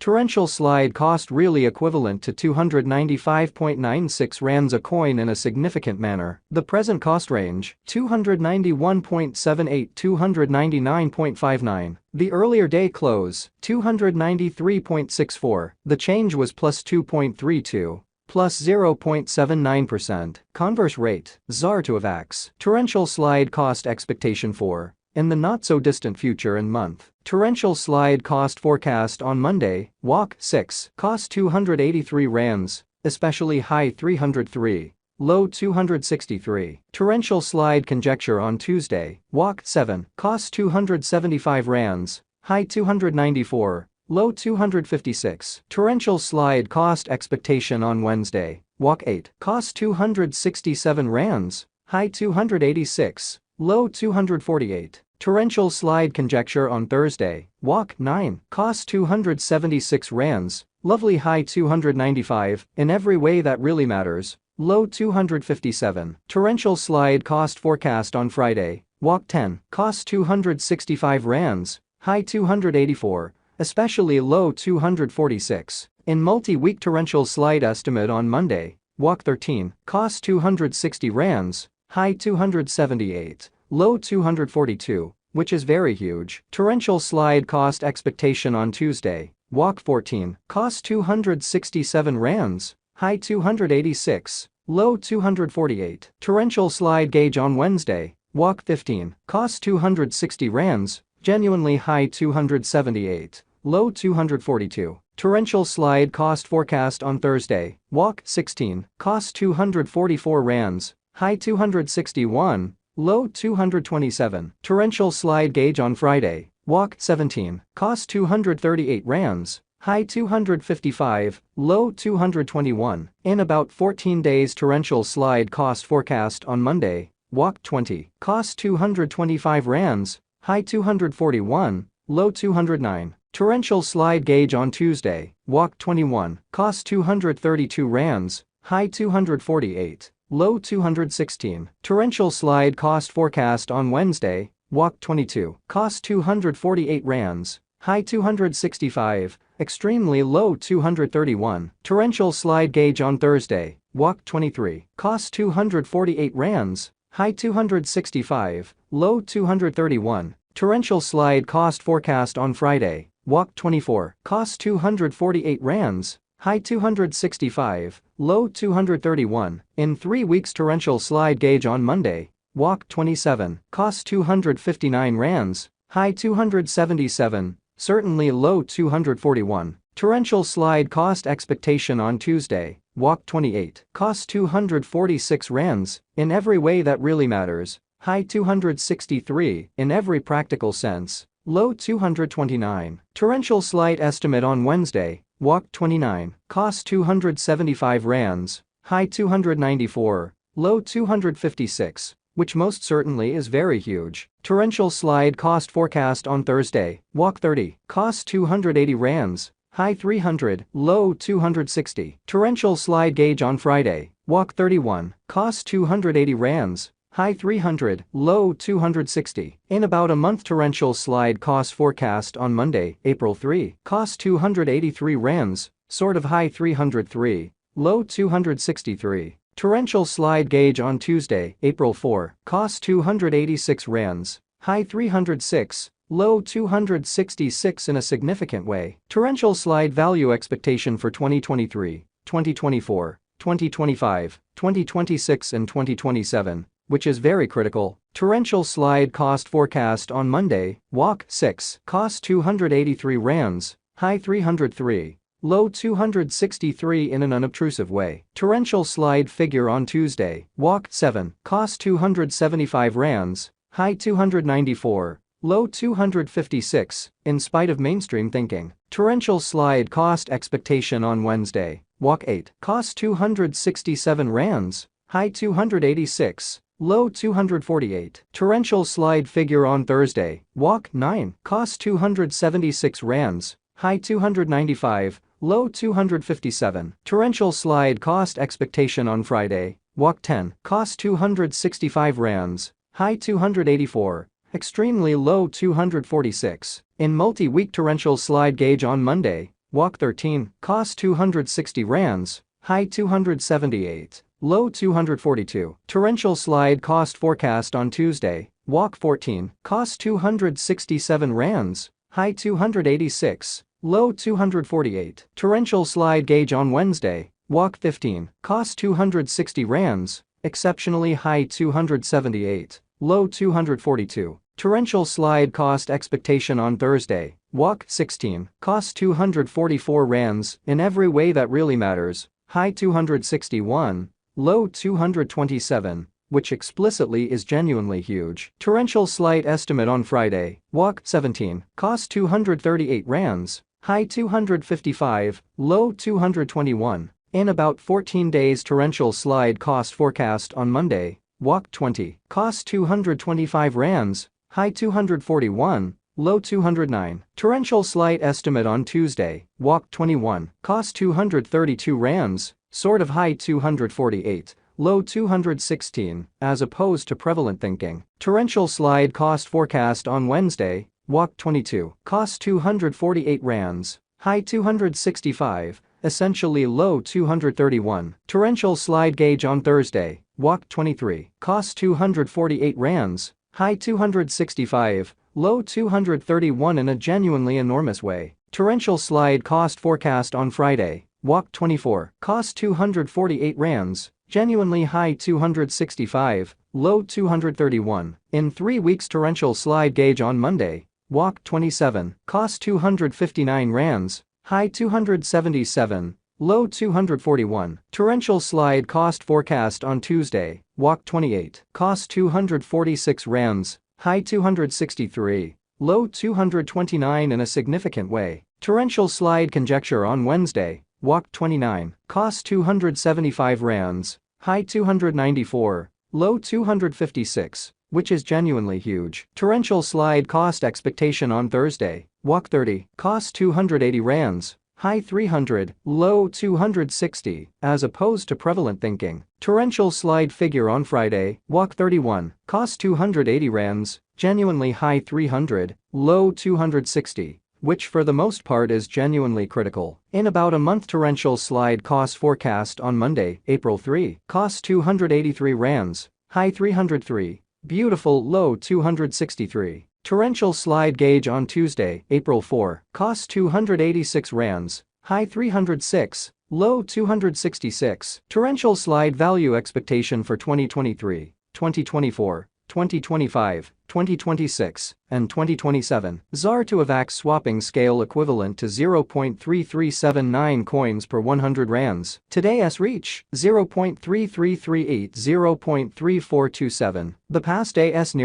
Torrential slide cost really equivalent to 295.96 rands a coin in a significant manner. The present cost range, 291.78 299.59. The earlier day close, 293.64. The change was plus 2.32. Plus 0.79%. Converse rate, ZAR to AVAX. Torrential slide cost expectation for. In the not-so-distant future and month. Torrential slide cost forecast on Monday, walk 6, cost 283 rands, especially high 303, low 263. Torrential slide conjecture on Tuesday, walk 7, cost 275 rands, high 294, low 256. Torrential slide cost expectation on Wednesday, walk 8, cost 267 rands, high 286, low 248. Torrential slide conjecture on Thursday, walk 9, cost 276 rands, lovely high 295, in every way that really matters, low 257. Torrential slide cost forecast on Friday, walk 10, cost 265 rands, high 284, especially low 246. In multi-week torrential slide estimate on Monday, walk 13, cost 260 rands, high 278. Low 242, which is very huge. Torrential slide cost expectation on Tuesday, walk 14, cost 267 rands, high 286, low 248. Torrential slide gauge on Wednesday, walk 15, cost 260 rands, genuinely high 278, low 242. Torrential slide cost forecast on Thursday, walk 16, cost 244 rands, high 261, low 227. Torrential slide gauge on Friday, walk 17, cost 238 rands, high 255, low 221. In about 14 days torrential slide cost forecast on Monday, walk 20, cost 225 rands, high 241, low 209. Torrential slide gauge on Tuesday, walk 21, cost 232 rands, high 248. Low 216. Torrential slide cost forecast on Wednesday, walk 22, cost 248 rands, high 265, extremely low 231. Torrential slide gauge on Thursday, walk 23, cost 248 rands, high 265, low 231. Torrential slide cost forecast on Friday, walk 24, cost 248 rands, high 265, low 231. In 3 weeks torrential slide gauge on Monday, walk 27, cost 259 rands, high 277, certainly low 241. Torrential slide cost expectation on Tuesday, walk 28, cost 246 rands, in every way that really matters, high 263, in every practical sense, low 229. Torrential slide estimate on Wednesday, walk 29, cost 275 rands, high 294, low 256, which most certainly is very huge. Torrential slide cost forecast on Thursday, walk 30, cost 280 rands, high 300, low 260. Torrential slide gauge on Friday, walk 31, cost 280 rands, high 300, low 260. In about a month torrential slide cost forecast on Monday, April 3, cost 283 rands, sort of high 303, low 263. Torrential slide gauge on Tuesday, April 4, cost 286 rands, high 306, low 266 in a significant way. Torrential slide value expectation for 2023, 2024, 2025, 2026 and 2027. Which is very critical. Torrential slide cost forecast on Monday, walk 6, cost 283 rands, high 303, low 263 in an unobtrusive way. Torrential slide figure on Tuesday, walk 7, cost 275 rands, high 294, low 256, in spite of mainstream thinking. Torrential slide cost expectation on Wednesday, walk 8, cost 267 rands, high 286, low 248. Torrential slide figure on Thursday, walk 9, cost 276 rands, high 295, low 257. Torrential slide cost expectation on Friday, walk 10, cost 265 rands, high 284, extremely low 246. In multi-week torrential slide gauge on Monday, walk 13, cost 260 rands, high 278, low 242. Torrential slide cost forecast on Tuesday, walk 14, cost 267 rands, high 286, low 248. Torrential slide gauge on Wednesday, walk 15, cost 260 rands, exceptionally high 278, low 242. Torrential slide cost expectation on Thursday, walk 16, cost 244 rands in every way that really matters, high 261, low 227, which explicitly is genuinely huge. Torrential slide estimate on Friday, walk 17, cost 238 rands, high 255, low 221. In about 14 days. Torrential slide cost forecast on Monday, walk 20, cost 225 rands, high 241, low 209. Torrential slide estimate on Tuesday, walk 21, cost 232 rands, sort of high 248, low 216, as opposed to prevalent thinking. Torrential slide cost forecast on Wednesday, walk 22, cost 248 rands, high 265, essentially low 231. Torrential slide gauge on Thursday, walk 23, cost 248 rands, high 265, low 231 in a genuinely enormous way. Torrential slide cost forecast on Friday, walk 24, cost 248 rands, genuinely high 265, low 231. In 3 weeks. Torrential slide gauge on Monday, walk 27, cost 259 rands, high 277, low 241. Torrential slide cost forecast on Tuesday, walk 28, cost 246 rands, high 263, low 229 in a significant way. Torrential slide conjecture on Wednesday, walk 29, cost 275 rands, high 294, low 256, which is genuinely huge. Torrential slide cost expectation on Thursday, walk 30, cost 280 rands, high 300, low 260, as opposed to prevalent thinking. Torrential slide figure on Friday, walk 31, cost 280 rands, genuinely high 300, low 260, which for the most part is genuinely critical. In about a month. Torrential slide cost forecast on Monday, April 3, cost 283 rands, high 303, beautiful low 263. Torrential slide gauge on Tuesday, April 4, cost 286 rands, high 306, low 266. Torrential slide value expectation for 2023, 2024, 2025, 2026, and 2027. ZAR to AVAX swapping scale equivalent to 0.3379 coins per 100 rands. Today's reach, 0.3338, 0.3427. The past AS near